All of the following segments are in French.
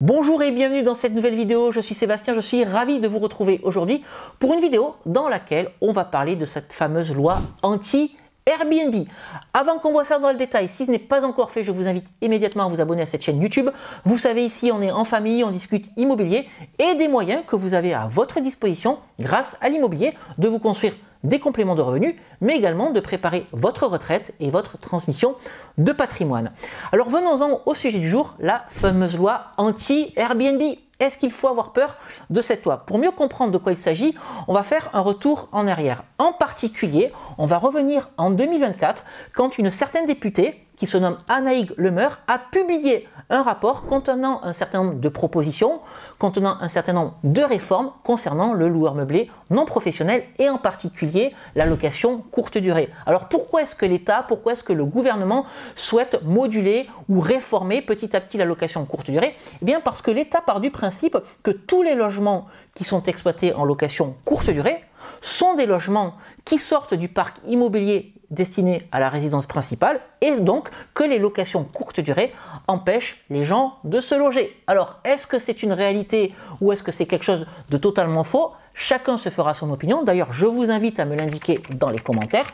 Bonjour et bienvenue dans cette nouvelle vidéo, je suis Sébastien, je suis ravi de vous retrouver aujourd'hui pour une vidéo dans laquelle on va parler de cette fameuse loi anti-Airbnb. Avant qu'on voit ça dans le détail, si ce n'est pas encore fait, je vous invite immédiatement à vous abonner à cette chaîne YouTube. Vous savez, ici on est en famille, on discute immobilier et des moyens que vous avez à votre disposition grâce à l'immobilier de vous construire des compléments de revenus, mais également de préparer votre retraite et votre transmission de patrimoine. Alors venons-en au sujet du jour, la fameuse loi anti-Airbnb. Est-ce qu'il faut avoir peur de cette loi? Pour mieux comprendre de quoi il s'agit, on va faire un retour en arrière. En particulier, on va revenir en 2024 quand une certaine députée qui se nomme Anaïg Lemeur a publié un rapport contenant un certain nombre de propositions, contenant un certain nombre de réformes concernant le loueur meublé non professionnel et en particulier la location courte durée. Alors pourquoi est-ce que l'État, pourquoi est-ce que le gouvernement souhaite moduler ou réformer petit à petit la location courte durée? Eh bien parce que l'État part du principe que tous les logements qui sont exploités en location courte durée sont des logements qui sortent du parc immobilier destiné à la résidence principale et donc que les locations courte durée empêchent les gens de se loger. Alors, est-ce que c'est une réalité ou est-ce que c'est quelque chose de totalement faux? Chacun se fera son opinion. D'ailleurs, je vous invite à me l'indiquer dans les commentaires.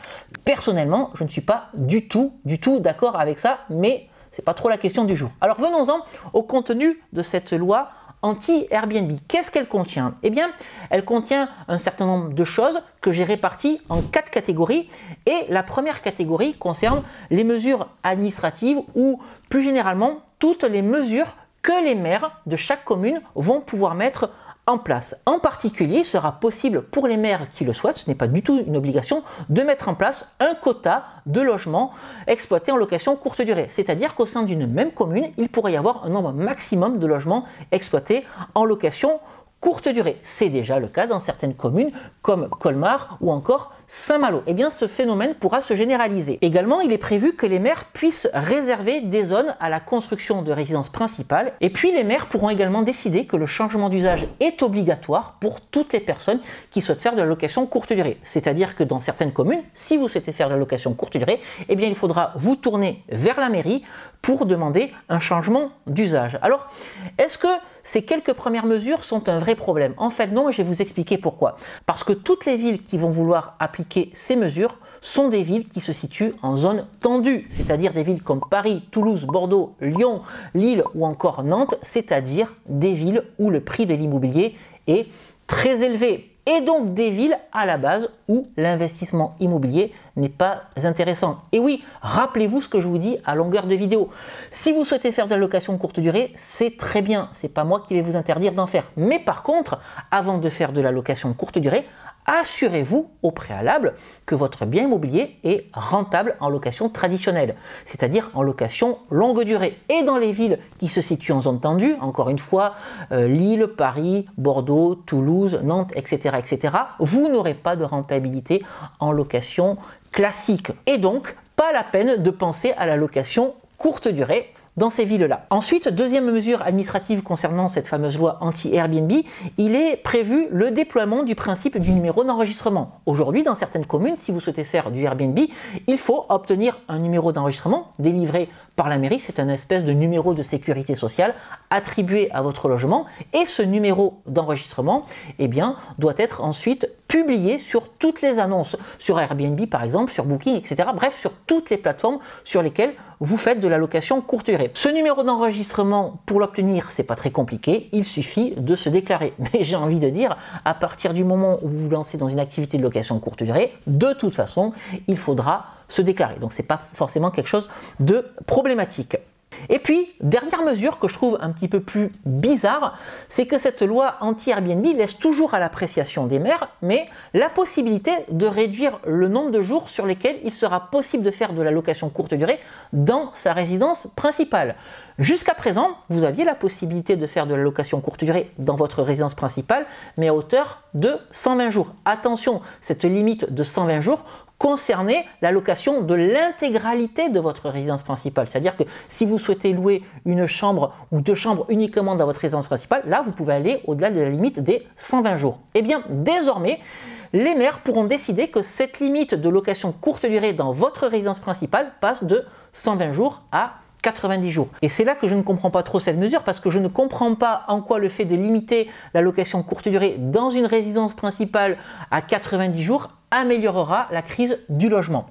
Personnellement, je ne suis pas du tout d'accord avec ça, mais c'est pas trop la question du jour. Alors, venons-en au contenu de cette loi anti-Airbnb. Qu'est-ce qu'elle contient? Eh bien, elle contient un certain nombre de choses que j'ai réparties en 4 catégories. Et la première catégorie concerne les mesures administratives ou plus généralement toutes les mesures que les maires de chaque commune vont pouvoir mettre en place. En particulier, il sera possible pour les maires qui le souhaitent, ce n'est pas du tout une obligation, de mettre en place un quota de logements exploités en location courte durée. C'est-à-dire qu'au sein d'une même commune, il pourrait y avoir un nombre maximum de logements exploités en location courte durée. C'est déjà le cas dans certaines communes comme Colmar ou encore Saint-Malo. Eh bien, ce phénomène pourra se généraliser. Également, il est prévu que les maires puissent réserver des zones à la construction de résidences principales. Et puis, les maires pourront également décider que le changement d'usage est obligatoire pour toutes les personnes qui souhaitent faire de la location courte durée. C'est-à-dire que dans certaines communes, si vous souhaitez faire de la location courte durée, eh bien, il faudra vous tourner vers la mairie pour demander un changement d'usage. Alors, est-ce que ces quelques premières mesures sont un vrai problème? En fait, non, et je vais vous expliquer pourquoi. Parce que toutes les villes qui vont vouloir appliquer ces mesures sont des villes qui se situent en zone tendue, c'est-à-dire des villes comme Paris, Toulouse, Bordeaux, Lyon, Lille ou encore Nantes, c'est-à-dire des villes où le prix de l'immobilier est très élevé. Et donc des villes à la base où l'investissement immobilier n'est pas intéressant. Et oui, rappelez-vous ce que je vous dis à longueur de vidéo. Si vous souhaitez faire de la location courte durée, c'est très bien. C'est pas moi qui vais vous interdire d'en faire. Mais par contre, avant de faire de la location courte durée, assurez-vous au préalable que votre bien immobilier est rentable en location traditionnelle, c'est-à-dire en location longue durée. Et dans les villes qui se situent en zone tendue, encore une fois, Lille, Paris, Bordeaux, Toulouse, Nantes, etc., vous n'aurez pas de rentabilité en location classique. Et donc, pas la peine de penser à la location courte durée dans ces villes-là. Ensuite, deuxième mesure administrative concernant cette fameuse loi anti-Airbnb, il est prévu le déploiement du principe du numéro d'enregistrement. Aujourd'hui, dans certaines communes, si vous souhaitez faire du Airbnb, il faut obtenir un numéro d'enregistrement délivré par la mairie. C'est une espèce de numéro de sécurité sociale attribué à votre logement et ce numéro d'enregistrement, eh bien, doit être ensuite publié sur toutes les annonces, sur Airbnb par exemple, sur Booking, etc. Bref, sur toutes les plateformes sur lesquelles vous faites de la location courte durée. Ce numéro d'enregistrement, pour l'obtenir, c'est pas très compliqué, il suffit de se déclarer. Mais j'ai envie de dire, à partir du moment où vous vous lancez dans une activité de location courte durée, de toute façon, il faudra se déclarer. Donc c'est pas forcément quelque chose de problématique. Et puis, dernière mesure que je trouve un petit peu plus bizarre, c'est que cette loi anti-Airbnb laisse toujours à l'appréciation des maires, mais la possibilité de réduire le nombre de jours sur lesquels il sera possible de faire de la location courte durée dans sa résidence principale. Jusqu'à présent, vous aviez la possibilité de faire de la location courte durée dans votre résidence principale, mais à hauteur de 120 jours. Attention, cette limite de 120 jours concernait la location de l'intégralité de votre résidence principale. C'est-à-dire que si vous souhaitez louer une chambre ou 2 chambres uniquement dans votre résidence principale, là, vous pouvez aller au-delà de la limite des 120 jours. Eh bien, désormais, les maires pourront décider que cette limite de location courte durée dans votre résidence principale passe de 120 jours à 90 jours. Et c'est là que je ne comprends pas trop cette mesure, parce que je ne comprends pas en quoi le fait de limiter la location courte durée dans une résidence principale à 90 jours améliorera la crise du logement.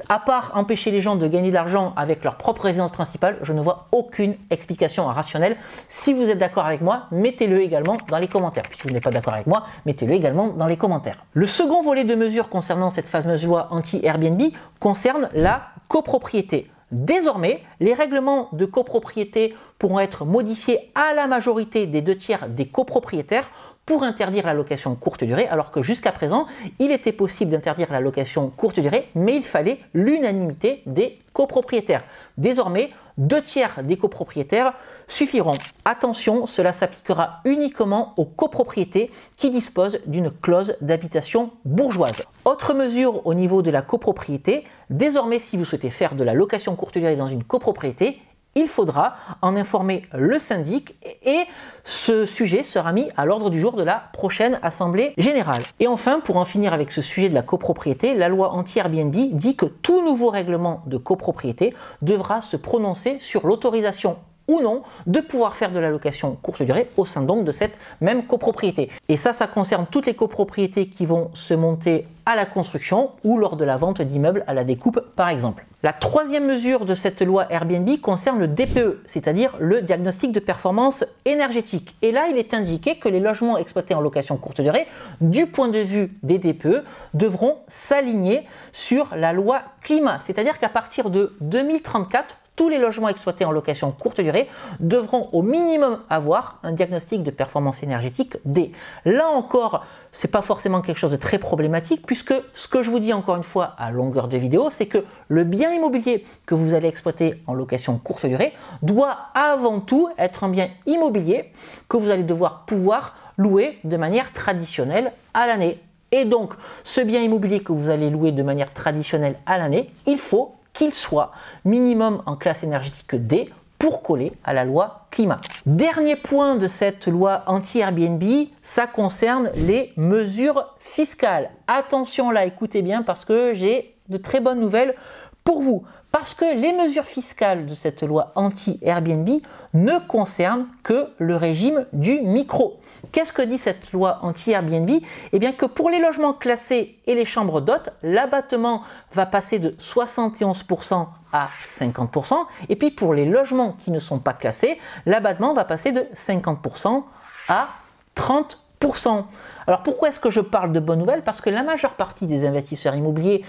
À part empêcher les gens de gagner de l'argent avec leur propre résidence principale, je ne vois aucune explication rationnelle. Si vous êtes d'accord avec moi, mettez-le également dans les commentaires. Si vous n'êtes pas d'accord avec moi, mettez-le également dans les commentaires. Le second volet de mesures concernant cette fameuse loi anti-Airbnb concerne la copropriété. Désormais, les règlements de copropriété pourront être modifiés à la majorité des 2/3 des copropriétaires pour interdire la location courte durée, alors que jusqu'à présent, il était possible d'interdire la location courte durée, mais il fallait l'unanimité des copropriétaires. Désormais, 2/3 des copropriétaires suffiront. Attention, cela s'appliquera uniquement aux copropriétés qui disposent d'une clause d'habitation bourgeoise. Autre mesure au niveau de la copropriété, désormais si vous souhaitez faire de la location courte durée dans une copropriété, il faudra en informer le syndic et ce sujet sera mis à l'ordre du jour de la prochaine assemblée générale. Et enfin, pour en finir avec ce sujet de la copropriété, la loi anti-Airbnb dit que tout nouveau règlement de copropriété devra se prononcer sur l'autorisation ou non de pouvoir faire de la location courte durée au sein donc de cette même copropriété. Et ça concerne toutes les copropriétés qui vont se monter à la construction ou lors de la vente d'immeubles à la découpe par exemple. La troisième mesure de cette loi Airbnb concerne le DPE, c'est-à-dire le diagnostic de performance énergétique. Et là, il est indiqué que les logements exploités en location courte durée, du point de vue des DPE, devront s'aligner sur la loi climat. C'est-à-dire qu'à partir de 2034, tous les logements exploités en location courte durée devront au minimum avoir un diagnostic de performance énergétique D. Là encore, ce n'est pas forcément quelque chose de très problématique, puisque ce que je vous dis encore une fois à longueur de vidéo, c'est que le bien immobilier que vous allez exploiter en location courte durée doit avant tout être un bien immobilier que vous allez devoir pouvoir louer de manière traditionnelle à l'année. Et donc, ce bien immobilier que vous allez louer de manière traditionnelle à l'année, il faut qu'il soit minimum en classe énergétique D pour coller à la loi climat. Dernier point de cette loi anti-Airbnb, ça concerne les mesures fiscales. Attention là, écoutez bien parce que j'ai de très bonnes nouvelles pour vous. Parce que les mesures fiscales de cette loi anti-Airbnb ne concernent que le régime du micro. Qu'est-ce que dit cette loi anti-Airbnb? Eh bien que pour les logements classés et les chambres d'hôtes, l'abattement va passer de 71% à 50%. Et puis pour les logements qui ne sont pas classés, l'abattement va passer de 50% à 30%. Alors pourquoi est-ce que je parle de bonnes nouvelles? Parce que la majeure partie des investisseurs immobiliers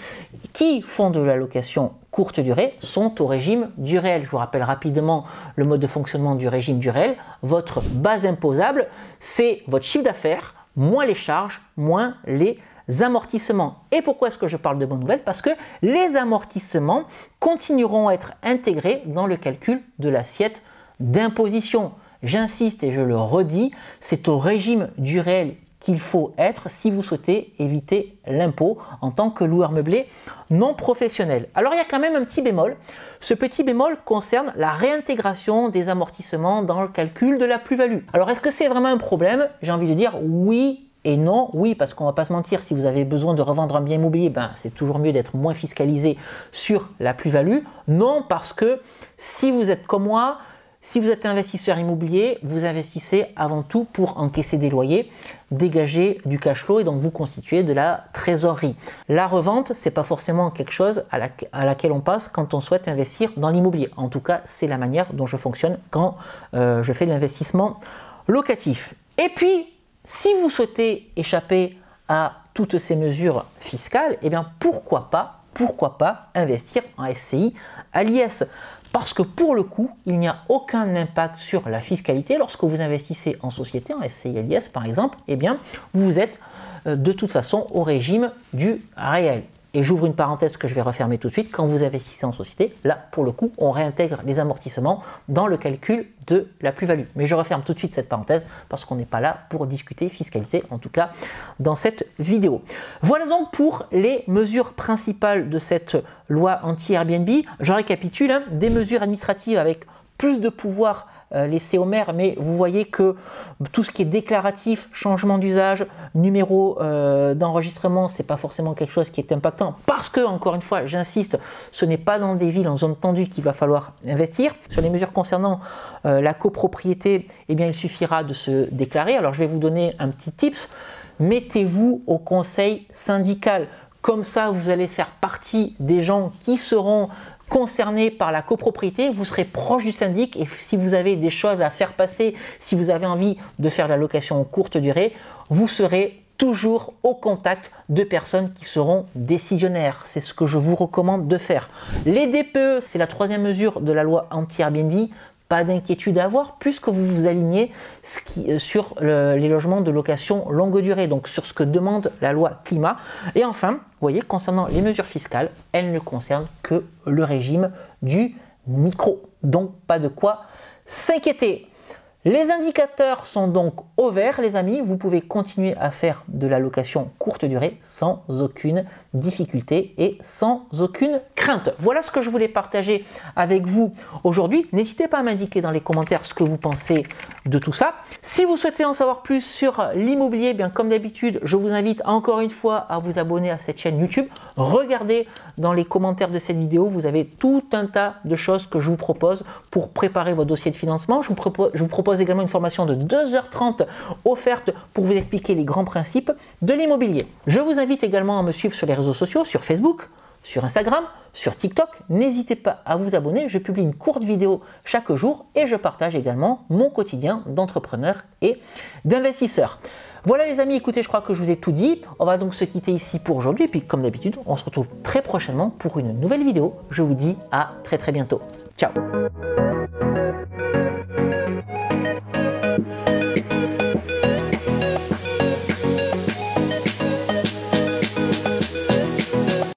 qui font de la location courte durée sont au régime du réel. Je vous rappelle rapidement le mode de fonctionnement du régime du réel. Votre base imposable, c'est votre chiffre d'affaires, moins les charges, moins les amortissements. Et pourquoi est-ce que je parle de bonnes nouvelles? Parce que les amortissements continueront à être intégrés dans le calcul de l'assiette d'imposition. J'insiste et je le redis, c'est au régime du réel qu'il faut être si vous souhaitez éviter l'impôt en tant que loueur meublé non professionnel. Alors il y a quand même un petit bémol. Ce petit bémol concerne la réintégration des amortissements dans le calcul de la plus-value. Alors est-ce que c'est vraiment un problème? J'ai envie de dire oui et non. Oui, parce qu'on ne va pas se mentir, si vous avez besoin de revendre un bien immobilier, c'est toujours mieux d'être moins fiscalisé sur la plus-value. Non, parce que si vous êtes comme moi, si vous êtes investisseur immobilier, vous investissez avant tout pour encaisser des loyers, dégager du cash flow et donc vous constituer de la trésorerie. La revente, c'est pas forcément quelque chose à laquelle on passe quand on souhaite investir dans l'immobilier. En tout cas, c'est la manière dont je fonctionne quand je fais de l'investissement locatif. Et puis, si vous souhaitez échapper à toutes ces mesures fiscales, eh bien pourquoi pas investir en SCI à l'IS? Parce que pour le coup, il n'y a aucun impact sur la fiscalité. Lorsque vous investissez en société, en SCI à l'IS par exemple, eh bien, vous êtes de toute façon au régime du réel. Et j'ouvre une parenthèse que je vais refermer tout de suite. Quand vous investissez en société, là, pour le coup, on réintègre les amortissements dans le calcul de la plus-value. Mais je referme tout de suite cette parenthèse parce qu'on n'est pas là pour discuter fiscalité, en tout cas dans cette vidéo. Voilà donc pour les mesures principales de cette loi anti-Airbnb. Je récapitule, des mesures administratives avec plus de pouvoir laissé au maire, mais vous voyez que tout ce qui est déclaratif, changement d'usage, numéro d'enregistrement, c'est pas forcément quelque chose qui est impactant parce que, encore une fois, j'insiste, ce n'est pas dans des villes en zone tendue qu'il va falloir investir. Sur les mesures concernant la copropriété, eh bien, il suffira de se déclarer. Alors, je vais vous donner un petit tips. Mettez-vous au conseil syndical. Comme ça, vous allez faire partie des gens qui seront concernés par la copropriété. Vous serez proche du syndic et si vous avez des choses à faire passer, si vous avez envie de faire de la location courte durée, vous serez toujours au contact de personnes qui seront décisionnaires. C'est ce que je vous recommande de faire. Les DPE, c'est la troisième mesure de la loi anti-Airbnb. Pas d'inquiétude à avoir puisque vous vous alignez sur les logements de location longue durée, donc sur ce que demande la loi climat. Et enfin, vous voyez, concernant les mesures fiscales, elles ne concernent que le régime du micro. Donc pas de quoi s'inquiéter. Les indicateurs sont donc au vert, les amis. Vous pouvez continuer à faire de la location courte durée sans aucune difficulté et sans aucune crainte. Voilà ce que je voulais partager avec vous aujourd'hui. N'hésitez pas à m'indiquer dans les commentaires ce que vous pensez de tout ça. Si vous souhaitez en savoir plus sur l'immobilier, bien comme d'habitude, je vous invite encore une fois à vous abonner à cette chaîne YouTube. Regardez dans les commentaires de cette vidéo, vous avez tout un tas de choses que je vous propose pour préparer votre dossier de financement. Je vous propose également une formation de 2h30 offerte pour vous expliquer les grands principes de l'immobilier. Je vous invite également à me suivre sur les réseaux sociaux, sur Facebook, sur Instagram, sur TikTok. N'hésitez pas à vous abonner, je publie une courte vidéo chaque jour et je partage également mon quotidien d'entrepreneur et d'investisseur. Voilà les amis, écoutez, je crois que je vous ai tout dit. On va donc se quitter ici pour aujourd'hui et puis comme d'habitude, on se retrouve très prochainement pour une nouvelle vidéo. Je vous dis à très bientôt. Ciao.